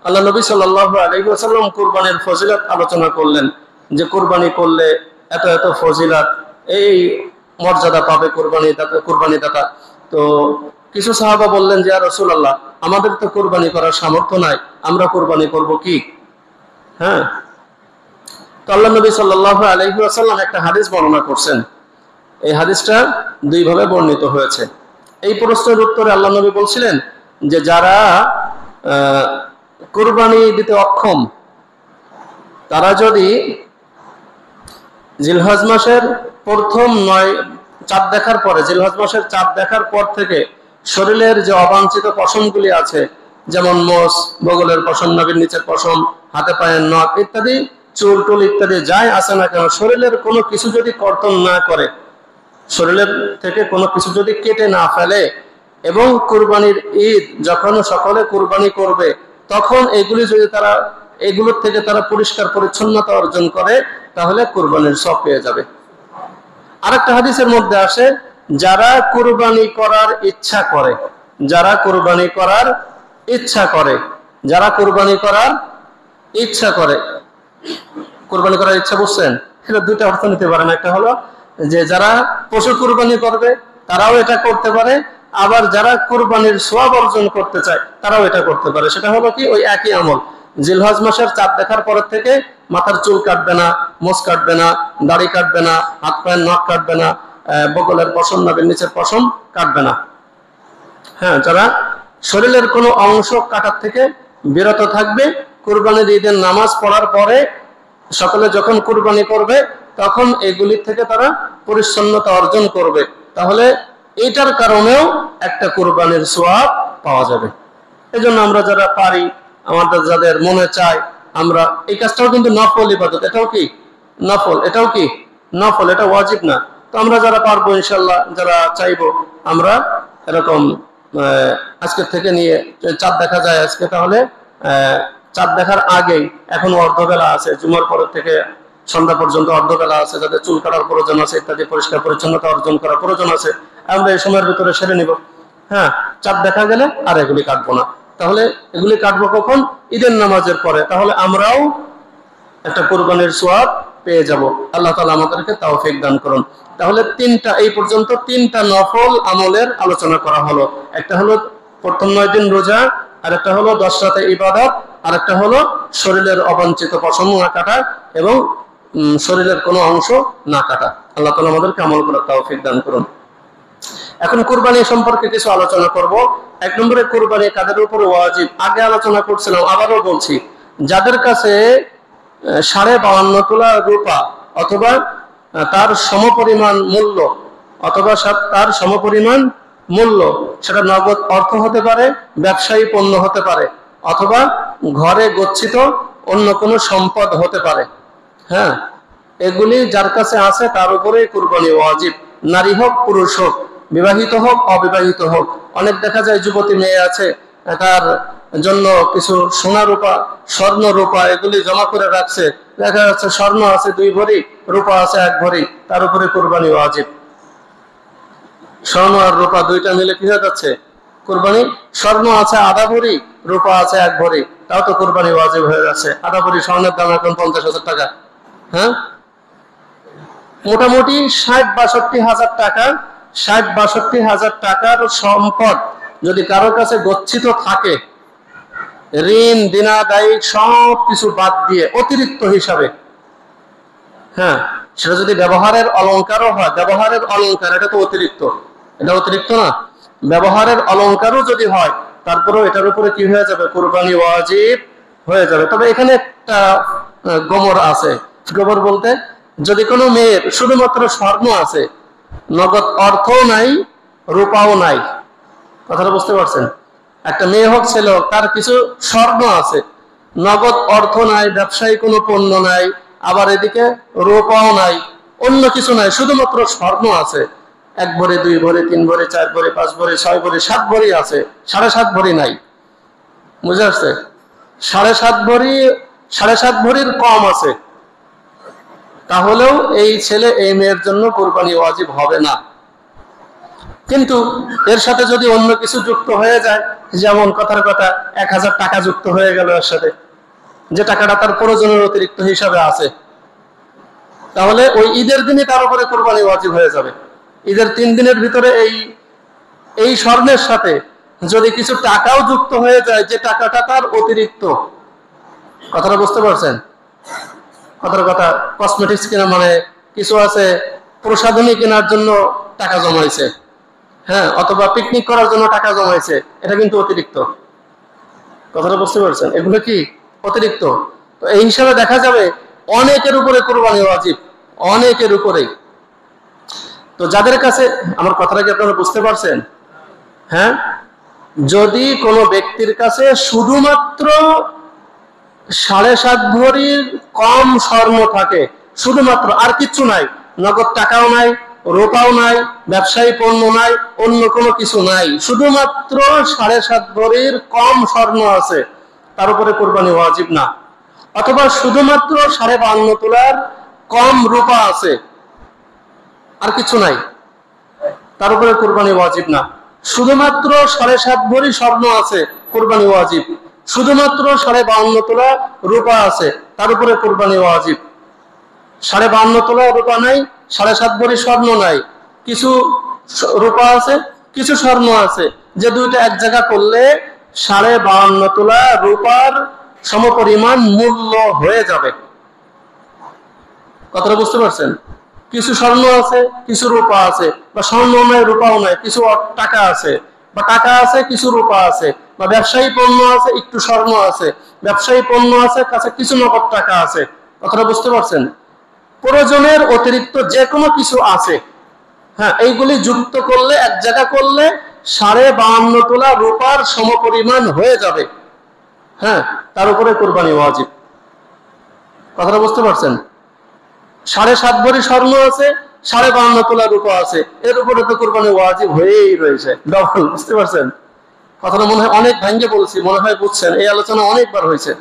আল্লাহ নবী সাল্লাল্লাহু আলাইহি ওয়াসাল্লাম কুরবানির ফজিলত আলোচনা করলেন যে কুরবানি করলে এত এত ফজিলত, এই মর্যাদা পাবে কুরবানি দাতা। তো কিছু সাহাবা বললেন যে ইয়া রাসূলুল্লাহ, আমাদের তো কুরবানি করার সামর্থ্য নাই, আমরা কুরবানি করব কি? হ্যাঁ, তো আল্লাহ নবী সাল্লাল্লাহু আলাইহি ওয়াসাল্লাম একটা হাদিস বর্ণনা করছেন। এই হাদিসটা দুই ভাবে বর্ণিত হয়েছে। এই প্রশ্নের উত্তরে আল্লাহ নবী বলছিলেন যে যারা কুরবানি দিতে অক্ষম, তারা যদি জিলহজ মাসের প্রথম 9 চাঁদ দেখার পরে, জিলহজ মাসের চাঁদ দেখার পর থেকে শরীরের যে অবাঞ্ছিত পশমগুলি আছে, যেমন মোষ, বগলের পশম, নাভির নিচের পশম, হাতে পায়ের নখ ইত্যাদি, চুল টুল ইত্যাদি যাই আছে না কেন, শরীরের কোনো কিছু যদি কর্তন না করে, শরীরের থেকে কোনো কিছু যদি কেটে না ফেলে, এবং কুরবানির ঈদ যখন সকলে কুরবানি করবে তখন এগুলোর থেকে তারা পরিষ্কার পরিচ্ছন্নতা অর্জন করে, তাহলে কুরবানির সওয়াব পেয়ে যাবে। আরেকটা হাদিসের মধ্যে আসে যারা কুরবানি করার ইচ্ছা করে, যারা কুরবানি করার ইচ্ছা করে, যারা কুরবানি করার ইচ্ছা করে, কুরবানি করার ইচ্ছা বুঝছেন? এটা দুইটা অর্থ নিতে পারেন। একটা হলো যে যারা পশু কুরবানি করবে তারাও এটা করতে পারে, আবার যারা কুরবানির সওয়াব অর্জন করতে চায় তারাও এটা করতে পারে। সেটা হলো কি, ওই একই আমল। জিলহজ মাসের চাঁদ দেখার পর থেকে মাথার চুল কাটবে না, মোছ কাটবে না, দাড়ি কাটবে না, হাত পায়ের নখ কাটবে না, বগলের পশম, নাভির নিচের পশম কাটবে না। হ্যাঁ, যারা শরীরের কোনো অংশ কাটার থেকে বিরত থাকবে, কুরবানির ঈদের নামাজ পড়ার পরে সকলে যখন কুরবানি করবে তখন এগুলি থেকে তারা পরিচ্ছন্নতা অর্জন করবে, তাহলে এইটার কারণেও একটা কুরবানির সওয়াব পাওয়া যাবে। এজন্য আমরা যারা পারি, আমাদের যাদের মনে চায়, আমরা এই কাজটাও কিন্তু নফল ইবাদত, এটাও কি নফল, এটাও কি নফল, এটা ওয়াজিব না। তো আমরা যারা পারবো ইনশাআল্লাহ, যারা চাইবো, আমরা এরকম আজকে থেকে নিয়ে চাঁদ দেখা যায় আজকে, তাহলে চাঁদ দেখার আগেই, এখন অর্ধবেলা আছে, জুমার পরের থেকে সন্ধ্যা পর্যন্ত অর্ধবেলা আছে, যাদের চুল কাটার প্রয়োজন আছে ইত্যাদি, পরিষ্কার পরিচ্ছন্নতা অর্জন করার প্রয়োজন আছে, আমরা এই সময়ের ভিতরে সেরে নিব। হ্যাঁ, চাঁদ দেখা গেলে আর এগুলি কাটবো না। তাহলে এগুলি কাটবো কখন? ঈদের নামাজের পরে। তাহলে আমরাও একটা কুরবানির সওয়াব পেয়ে যাব। আল্লাহ তাআলা আমাদেরকে তৌফিক দান করুন। তাহলে এই পর্যন্ত তিনটা নফল আমলের আলোচনা করা হলো। একটা হলো প্রথম 9 দিন রোজা, আর একটা হলো 10 রাতে ইবাদত, আর একটা হলো শরীরের অবাঞ্ছিত পশম না কাটা এবং শরীরের কোনো অংশ না কাটা। আল্লাহ তাআলা আমাদেরকে আমল করার তৌফিক দান করুন। এখন কুরবানি সম্পর্কে কিছু আলোচনা করব। 1 নম্বরে কুরবানি কাদের উপর ওয়াজিব, আগে আলোচনা করছিলাম, আবারও বলছি, যাদের কাছে 52.5 তোলা রূপা অথবা তার সমপরিমাণ মূল্য, অথবা তার সমপরিমাণ মূল্য, সেটা নগদ অর্থ হতে পারে, ব্যবসায়ী পণ্য হতে পারে, অথবা ঘরে গচ্ছিত অন্য কোনো সম্পদ হতে পারে। হ্যাঁ, এগুলি যার কাছে আছে তার উপরেই কুরবানি ওয়াজিব, নারী হোক পুরুষ হোক, বিবাহিত হোক অবিবাহিত হোক। অনেক দেখা যায় যুবতী মেয়ে আছে, তার জন্য কিছু সোনা রূপা, স্বর্ণ রূপা এগুলি জমা করে রাখছে, দেখা যাচ্ছে স্বর্ণ আছে 2 ভরি, রূপা আছে 1 ভরি, তার উপরে কুরবানি ওয়াজিব। স্বর্ণ আর রূপা দুইটা মিলে কি হয়ে যাচ্ছে? কুরবানি। স্বর্ণ আছে আধা ভরি, রূপা আছে 1 ভরি, তাও তো কুরবানি ওয়াজিব হয়ে যাচ্ছে। আধা ভরি স্বর্ণের দাম এখন 50,000 টাকা। হ্যাঁ, মোটামুটি 60-62 হাজার টাকা, 60-62 হাজার টাকার সম্পদ যদি কারোর কাছে গচ্ছিত থাকে, ঋণ দিনা দায়ী সব কিছু বাদ দিয়ে অতিরিক্ত হিসাবে, হ্যাঁ, সেটা যদি ব্যবহারের অলংকারও হয়, ব্যবহারের অলংকার এটা তো অতিরিক্ত, এটা অতিরিক্ত না, ব্যবহারের অলংকারও যদি হয়, তারপরেও এটার উপরে কি হয়ে যাবে? কুরবানি ওয়াজিব হয়ে যাবে। তবে এখানে একটা গোমর আছে। গোমর বলতে, যদি কোনো মেয়ের শুধুমাত্র স্বর্ণ আছে, নগদ অর্থও নাই, রূপাও নাই, কথাটা বুঝতে পারছেন? একটা মেয়ে হোক ছেলে হোক, তার কিছু স্বর্ণ আছে, নগদ অর্থ নাই, ব্যবসায়ী কোনো পণ্য নাই, আবার এদিকে রূপাও নাই, অন্য কিছু নাই, শুধুমাত্র স্বর্ণ আছে। 1 ভরি, 2 ভরি, 3 ভরি, 4 ভরি, 5 ভরি, 6 ভরি, 7 ভরি আছে, 7.5 ভরি নাই। বুঝে আসছে? 7.5 ভরি, 7.5 ভরির কম আছে, তাহলেও এই ছেলে এই মেয়ের জন্য কুরবানি ওয়াজিব হবে না। কিন্তু এর সাথে যদি অন্য কিছু যুক্ত হয়ে যায়, যেমন কথার কথা 1000 টাকা যুক্ত হয়ে গেল এর সাথে, যে টাকাটা তার প্রয়োজনের অতিরিক্ত হিসাবে আছে, তাহলে ওই ঈদের দিনই তার উপরে কুরবানি ওয়াজিব হয়ে যাবে। ঈদের 3 দিনের ভিতরে এই স্বর্ণের সাথে যদি কিছু টাকাও যুক্ত হয়ে যায়, যে টাকাটা তার অতিরিক্ত, কথাটা বুঝতে পারছেন? কথার কথা কসমেটিক্স কেনা, মানে কিছু আছে প্রসাধনী কেনার জন্য টাকা জমাইছে, হ্যাঁ, অথবা পিকনিক করার জন্য টাকা জমাইছে, এটা কিন্তু অতিরিক্ত। কথাটা বুঝতে পারছেন? এগুলো কি অতিরিক্ত? তো এই হিসাবে দেখা যাবে অনেকের উপরে কুরবানি ওয়াজিব, অনেকের উপরেই। তো যাদের কাছে, আমার কথাটা কি আপনারা বুঝতে পারছেন? হ্যাঁ, যদি কোনো ব্যক্তির কাছে শুধুমাত্র 7.5 ভরির কম স্বর্ণ থাকে, শুধুমাত্র, আর কিচ্ছু নাই, নগদ টাকাও নাই, রূপাও নাই, ব্যবসায়ী পণ্য নাই, অন্য কোনো কিছু নাই, শুধুমাত্র 7.5 ভরির কম স্বর্ণ আছে, তার উপরে কুরবানি ওয়াজিব না। অথবা শুধুমাত্র 52.5 তোলার কম রূপা আছে, আর কিছু নাই, তার উপরে কুরবানি ওয়াজিব না। শুধুমাত্র 7.5 ভরি স্বর্ণ আছে, কুরবানি ওয়াজিব। শুধুমাত্র 52.5 তোলা রূপা আছে, তার উপরে কুরবানি ওয়াজিব। 52.5 তোলা রূপা নাই, 7.5 ভরি স্বর্ণ নাই, কিছু রূপা আছে, কিছু স্বর্ণ আছে, যে দুইটা এক জায়গা করলে 52.5 তোলা রূপার সমপরিমাণ মূল্য হয়ে যাবে। কথাটা বুঝতে পারছেন? কিছু স্বর্ণ আছে, কিছু রূপা আছে, বা স্বর্ণ নাই রূপাও নাই, কিছু টাকা আছে, বা টাকা আছে কিছু রূপা আছে, বা ব্যবসায়ী পণ্য আছে, একটু স্বর্ণ আছে, ব্যবসায়ী পণ্য আছে, কাছে কিছু নগদ টাকা আছে। কথাটা বুঝতে পারছেন? প্রয়োজনের অতিরিক্ত যে কোনো কিছু আছে, হ্যাঁ, এইগুলি যুক্ত করলে, এক জায়গা করলে 52.5 তোলা রূপার সমপরিমাণ হয়ে যাবে, হ্যাঁ, তার উপরে কুরবানি ওয়াজিব। কথাটা বুঝতে পারছেন? 7.5 ভরি স্বর্ণ আছে, 52.5 তোলা রূপা আছে, এর উপরে তো কুরবানি ওয়াজিব হয়েই রয়েছে, ডবল। বুঝতে পারছেন? কথাটা মনে হয় অনেক ভাঙ্গে বলছি, মনে হয় বুঝছেন, এই আলোচনা অনেকবার হয়েছে।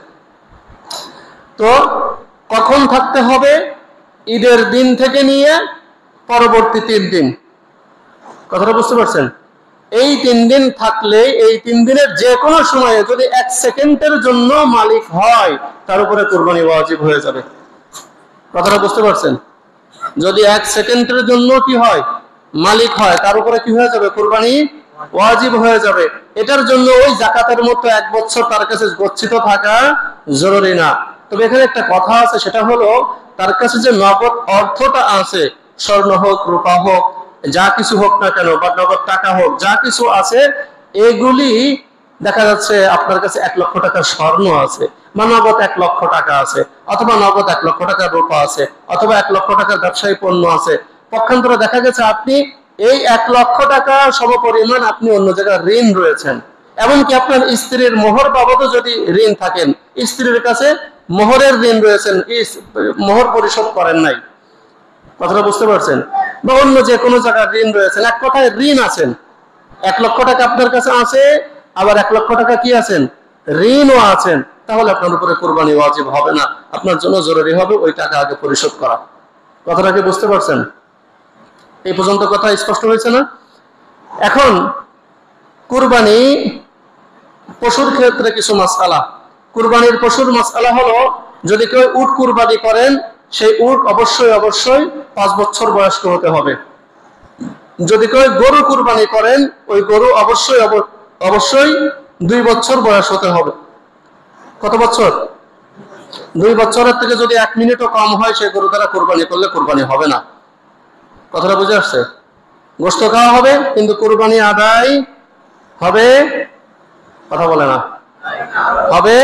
তো কখন থাকতে হবে? ঈদের দিন থেকে নিয়ে পরবর্তী 3 দিন। কথাটা বুঝতে পারছেন? এই 3 দিন থাকলে, এই 3 দিনের যে কোনো সময়ে যদি 1 সেকেন্ডের জন্য মালিক হয়, তার উপরে কুরবানি ওয়াজিব হয়ে যাবে। কথাটা বুঝতে পারছেন? যদি 1 সেকেন্ডের জন্য কি হয়, মালিক হয়, তার উপরে কি হয়ে যাবে? কুরবানি ওয়াজিব হয়ে যাবে। এটার জন্য ওই যাকাতের মতো 1 বছর তার কাছে গচ্ছিত থাকা জরুরি না। তবে এখানে একটা কথা আছে, সেটা হলো তার কাছে যে নগদ অর্থটা আছে, স্বর্ণ হোক, রূপা হোক, যা কিছু হোক না কেন, বা নগদ টাকা হোক, যা কিছু আছে, এগুলি দেখা যাচ্ছে আপনার কাছে 1 লক্ষ টাকার স্বর্ণ আছে, বা নগদ 1 লক্ষ টাকা আছে, অথবা নগদ 1 লক্ষ টাকার রূপা আছে, অথবা 1 লক্ষ টাকার ব্যবসায়ী পণ্য আছে। পক্ষান্তরে দেখা গেছে আপনি এই 1 লক্ষ টাকা সমপরিমাণ আপনি অন্য জায়গায় ঋণ রয়েছেন, এমনকি আপনার স্ত্রীর মোহর বাবদও যদি ঋণ থাকেন, স্ত্রীর কাছে মোহরের ঋণ রয়েছেন, মোহর পরিশোধ করেন নাই। কথাটা বুঝতে পারছেন? বা অন্য যে কোনো জায়গায় ঋণ রয়েছেন, এক কথায় ঋণ আছেন, 1 লক্ষ টাকা আপনার কাছে আছে, আবার 1 লক্ষ টাকা কি আছেন? ঋণও আছেন, তাহলে আপনার উপরে কুরবানি ওয়াজিব হবে না। আপনার জন্য জরুরি হবে ওই টাকা আগে পরিশোধ করা। কথাটা কি বুঝতে পারছেন? এই পর্যন্ত কথা স্পষ্ট হয়েছে না? এখন কুরবানি পশুর ক্ষেত্রে কিছু মাসআলা। কুরবানির পশুর মাসআলা হলো, যদি কেউ উট কুরবানি করেন, সেই উট অবশ্যই 5 বছর বয়স্ক হতে হবে। যদি কেউ গরু কুরবানি করেন, ওই গরু অবশ্যই 2 বছর বয়স হতে হবে। কত বছর? 2 বছরের থেকে যদি 1 মিনিটও কম হয়, সেই গরু দ্বারা কুরবানি করলে কুরবানি হবে না। কথাটা বুঝে আসছে? গোশত খাওয়া হবে, কিন্তু কুরবানি আদায় হবে, কথা বলে না, হবে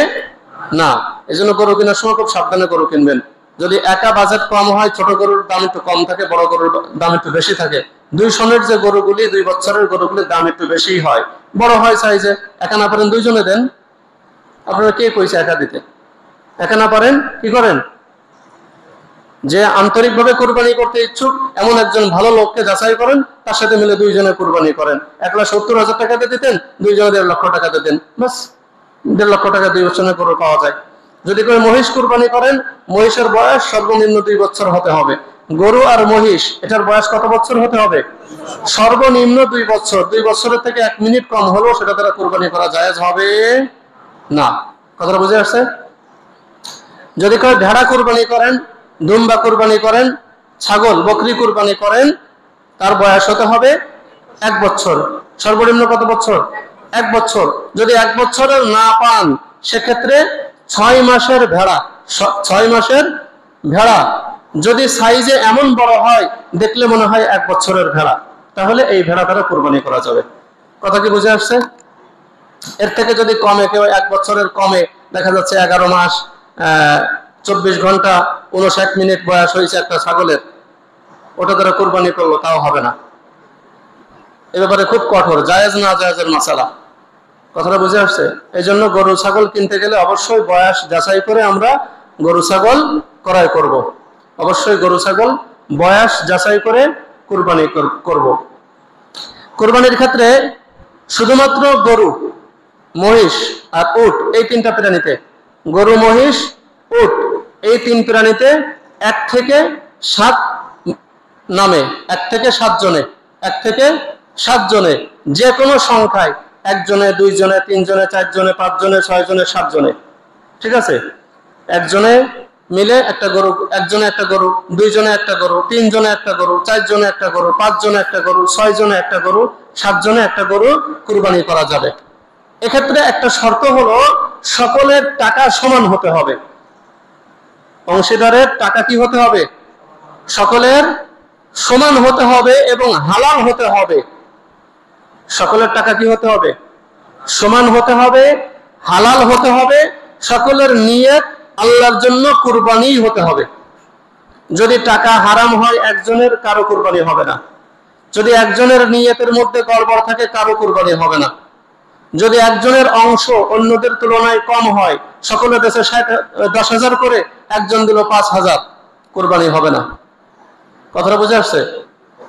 না। এই জন্য গরু কেনার সময় খুব সাবধানে গরু কিনবেন। যদি একা বাজেট কম হয়, ছোট গরুর দাম একটু কম থাকে, বড় গরুর দাম একটু বেশি থাকে, 2 সনের যে গরুগুলি, 2 বছরের গরুগুলির দাম একটু বেশি হয়, বড় হয় সাইজে। একা না পারেন 2 জনে দেন। আপনারা কে কইছে একা দিতে? একা না পারেন কি করেন? যে আন্তরিকভাবে কুরবানি করতে ইচ্ছুক এমন একজন ভালো লোককে যাচাই করেন, তার সাথে মিলে 2 জনে কুরবানি করেন। 1,70,000 টাকাতে দিতেন, 2 জনে 1.5 লক্ষ টাকা দিতেন, বাস 1.5 লক্ষ টাকা 2 বছরের গরু পাওয়া যায়। যদি কেউ মহিষ কুরবানি করেন, মহিষের বয়স সর্বনিম্ন 2 বছর হতে হবে। গরু আর মহিষ এটার বয়স কত বছর হতে হবে? সর্বনিম্ন 2 বছর। 2 বছরের থেকে 1 মিনিট কম হলেও সেটা দ্বারা কুরবানি করা জায়েজ হবে না। কথাটা বুঝে আসছে? যদি কেউ ভেড়া কুরবানি করেন, দুম্বা কুরবানি করেন, ছাগল বকরি কুরবানি করেন, তার বয়স হতে হবে 1 বছর। সর্বনিম্ন কত বছর? 1 বছর। যদি 1 বছরের না পান, সেক্ষেত্রে 6 মাসের ভেড়া, 6 মাসের ভেড়া যদি সাইজে এমন বড় হয়, দেখলে মনে হয় 1 বছরের ভেড়া, তাহলে এই ভেড়া দ্বারা কুরবানি করা যাবে। কথা কি বুঝে আসছে? এর থেকে যদি কমে, কেউ 1 বছরের কমে, দেখা যাচ্ছে 11 মাস 24 ঘন্টা 59 মিনিট বয়স হয়েছে একটা ছাগলের, ওটা দ্বারা কুরবানি করলো, তাও হবে না। এ ব্যাপারে খুব কঠোর, জায়েজ না জায়েজের মাসালা। কথাটা বুঝে আসছে? এই জন্য গরু ছাগল কিনতে গেলে অবশ্যই বয়স যাচাই করে আমরা গরু ছাগল ক্রয় করব। অবশ্যই গরু ছাগল বয়স যাচাই করে কুরবানি করব। কুরবানির ক্ষেত্রে শুধুমাত্র গরু, মহিষ আর উট, এই 3টা প্রাণীতে, গরু মহিষ উট এই 3 প্রাণীতে 1 থেকে 7 নামে, 1 থেকে 7 জনে, 1 থেকে 7 জনে, যে কোনো সংখ্যায়, 1 জনে, 2 জনে, 3 জনে, 4 জনে, 5 জনে, 6 জনে, 7 জনে, ঠিক আছে? 1 জনে মিলে একটা গরু, 1 জনে একটা গরু, 2 জনে একটা গরু, 3 জনে একটা গরু, 4 জনে একটা গরু, 5 জনে একটা গরু, 6 জনে একটা গরু, 7 জনে একটা গরু কুরবানি করা যাবে। এক্ষেত্রে একটা শর্ত হলো, সকলের টাকা সমান হতে হবে। অংশীদারের টাকা কি হতে হবে? সকলের সমান হতে হবে এবং হালাল হতে হবে। সকলের টাকা কি হতে হবে? সমান হতে হবে, হালাল হতে হবে। সকলের নিয়ত আল্লাহর জন্য কুরবানি হতে হবে। যদি টাকা হারাম হয়, একজনের কারো কুরবানি হবে না। যদি একজনের নিয়তের মধ্যে গড়বড় থাকে, কারো কুরবানি হবে না। যদি একজনের অংশ অন্যদের তুলনায় কম হয়, সকলের দেশে 10,000 করে, একজন দিল 5,000, কুরবানি হবে না। কথাটা বুঝে আসছে?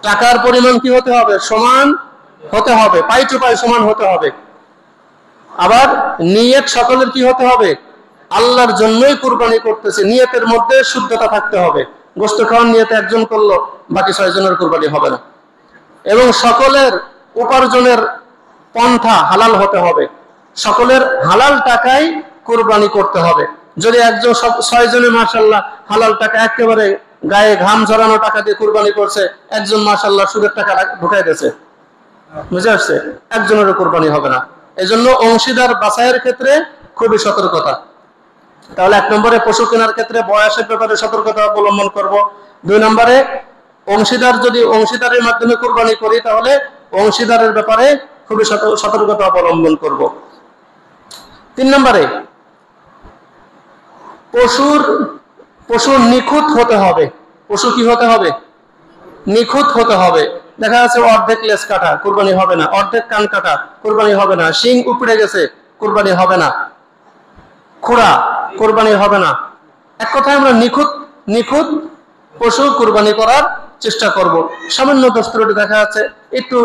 টাকার পরিমাণ কি হতে হবে? সমান হতে হবে, পাই টু পাই সমান হতে হবে। আবার নিয়ত সকলের কি হতে হবে? আল্লাহর জন্যই কুরবানি করতেছে, নিয়তের মধ্যে শুদ্ধতা থাকতে হবে। গোশত খাওয়ার নিয়তে একজন করলো, বাকি 6 জনের কুরবানি হবে না। এবং সকলের উপার্জনের পন্থা হালাল হতে হবে। সকলের হালাল টাকায় কুরবানি করতে হবে। যদি একজন 6 জনে মাশাআল্লাহ হালাল টাকা, একেবারে গায়ে ঘাম ঝরানো টাকা দিয়ে কুরবানি করছে, একজন মাশাআল্লাহ সুদের টাকা ঢুকাই দিয়েছে, বুঝে আসছে? একজনেরও কুরবানি হবে না। এজন্য অংশীদার বাছাইয়ের ক্ষেত্রে খুবই সতর্কতা। তাহলে 1 নম্বরে পশু কেনার ক্ষেত্রে বয়সের ব্যাপারে সতর্কতা অবলম্বন করব। 2 নম্বরে অংশীদার, যদি অংশীদারের মাধ্যমে কুরবানি করি, তাহলে অংশীদারের ব্যাপারে খুবই সতর্কতা অবলম্বন করব। 3 নম্বরে পশুর নিখুঁত হতে হবে। পশু কি হতে হবে? নিখুঁত হতে হবে। দেখা যাচ্ছে অর্ধেক লেজ কাটা, কুরবানি হবে না। অর্ধেক কান কাটা, কুরবানি হবে না। শিং উপড়ে গেছে, কুরবানি হবে না। খুঁড়া, কুরবানি হবে না। এক কথায় আমরা নিখুঁত পশু কুরবানি করার চেষ্টা করব। সামান্য দোষ ত্রুটি দেখা যাচ্ছে, একটু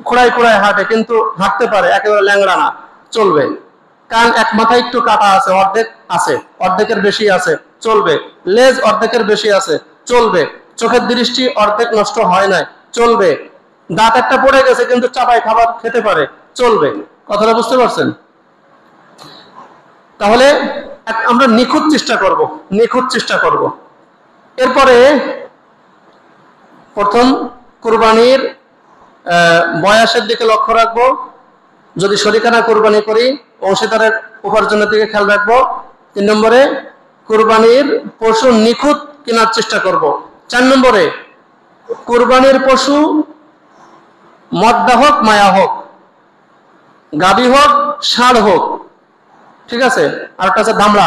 খোঁড়ায় হাঁটে, কিন্তু হাঁটতে পারে, একেবারে ল্যাংড়া না, চলবে। কান এক মাথায় একটু কাটা আছে, অর্ধেক আছে, অর্ধেকের বেশি আছে, চলবে। লেজ অর্ধেকের বেশি আছে, চলবে। চোখের দৃষ্টি অর্ধেক নষ্ট হয় নাই, চলবে। দাঁত একটা পড়ে গেছে, কিন্তু চাপাই খাবার খেতে পারে, চলবে। কথাটা বুঝতে পারছেন? তাহলে আমরা নিখুঁত চেষ্টা করব। এরপরে প্রথম কুরবানির বয়সের দিকে লক্ষ্য রাখবো। যদি শরিকানা কুরবানি করি, অংশীদারের উপার্জনের দিকে খেয়াল রাখবো। 3 নম্বরে কুরবানির পশু নিখুঁত কেনার চেষ্টা করব। 4 নম্বরে কুরবানির পশু মদ্দা হোক মায়া হোক, গাভী হোক ষাঁড় হোক, ঠিক আছে? আর একটা আছে দামড়া,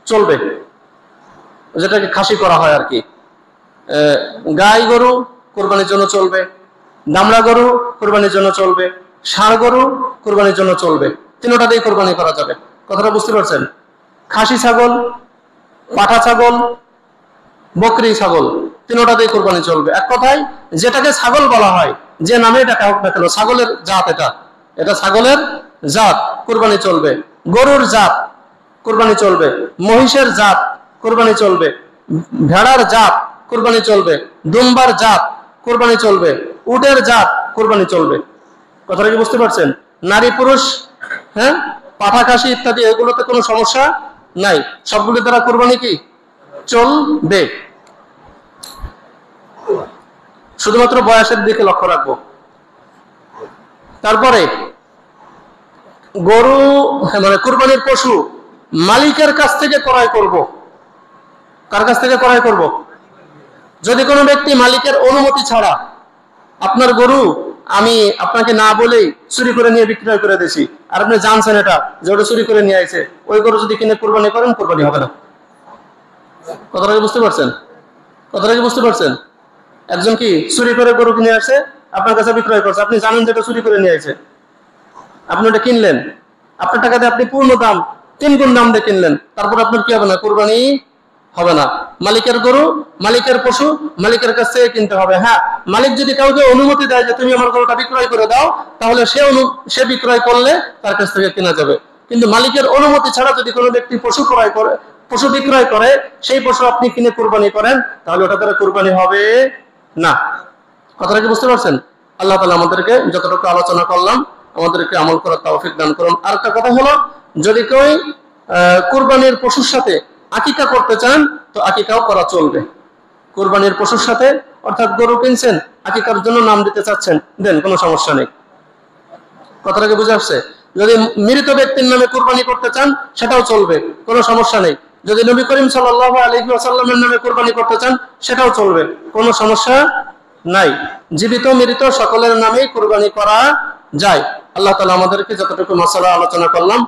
চলবে, যেটাকে খাসি করা হয় আর কি। গাই গরু কুরবানির জন্য চলবে, দামড়া গরু কুরবানির জন্য চলবে, ষাঁড় গরু কুরবানির জন্য চলবে, তিনটা দিয়ে কুরবানি করা যাবে। কথাটা বুঝতে পারছেন? খাসি ছাগল, পাঠা ছাগল, বকরি ছাগল, তিনটা দিয়ে কুরবানি চলবে। এক কথায় যেটাকে ছাগল বলা হয়, যে নামে এটা হোক না কেন, ছাগলের জাত, এটা ছাগলের জাত, কুরবানি চলবে। গরুর জাত কুরবানি চলবে, মহিষের জাত কুরবানি চলবে, ভেড়ার জাত কুরবানি চলবে, দুম্বার জাত কুরবানি চলবে, উটের জাত কুরবানি চলবে। কথাটা কি বুঝতে পারছেন? নারী পুরুষ, হ্যাঁ, পাঠা খাসি ইত্যাদি এগুলোতে কোনো সমস্যা নাই, সবগুলো দ্বারা কুরবানি কি চলবে। শুধুমাত্র বয়সের দিকে লক্ষ্য রাখবো। তারপরে গরু মানে কুরবানির পশু মালিকের কাছ থেকে ক্রয় করব। কার কাছ থেকে ক্রয় করব? যদি কোনো ব্যক্তি মালিকের অনুমতি ছাড়া আপনার গরু আমি আপনাকে না বলেই চুরি করে নিয়ে বিক্রয় করে দিয়েছি, আর আপনি জানছেন এটা যে ওটা চুরি করে নিয়ে আসে, ওই গরু যদি কিনে কুরবানি করেন, কুরবানি হবে না। কথাটা কি বুঝতে পারছেন? কথাটা কি বুঝতে পারছেন? একজন কি চুরি করে গরু কিনে আসে, আপনার কাছে বিক্রয় করছে, আপনি জানেন যে এটা চুরি করে নিয়ে আসে, আপনি ওটা কিনলেন, আপনার টাকাতে আপনি পূর্ণ দাম 3 গুণ দাম দিয়ে কিনলেন, তারপর আপনার কি হবে না? কুরবানি হবে না। মালিকের গরু, মালিকের পশু মালিকের কাছ থেকে কিনতে হবে। হ্যাঁ, মালিক যদি কাউকে অনুমতি দেয় যে তুমি আমার গরুটা বিক্রয় করে দাও, তাহলে সে বিক্রয় করলে তার কাছ থেকে কেনা যাবে। কিন্তু মালিকের অনুমতি ছাড়া যদি কোনো ব্যক্তি পশু ক্রয় করে, পশু বিক্রয় করে, সেই পশু আপনি কিনে কুরবানি করেন, তাহলে ওটা দ্বারা কুরবানি হবে না। কথাটা কি বুঝতে পারছেন? আল্লাহ তাআলা আমাদেরকে যতটুকু আলোচনা করলাম আমাদেরকে আমল করার তৌফিক দান করুন। আর একটা কথা হলো, যদি কেউ কুরবানির পশুর সাথে আকিকা করতে চান, তো আকিকাও করা চলবে। কুরবানির পশুর সাথে, অর্থাৎ গরু কিনছেন, আকিকার জন্য নাম দিতে চাচ্ছেন, দেন, কোনো সমস্যা নেই। কথাটা কি বুঝে আসছে? যদি মৃত ব্যক্তির নামে কুরবানি করতে চান, সেটাও চলবে, কোনো সমস্যা নেই। যদি নবী করিম সাল্লাল্লাহু আলাইহি ওয়াসাল্লামের নামে কুরবানি করতে চান, সেটাও চলবে, কোনো সমস্যা নাই। জীবিত মৃত সকলের নামেই কুরবানি করা যায়। আল্লাহ তাআলা আমাদেরকে যতটুকু মাসালা আলোচনা করলাম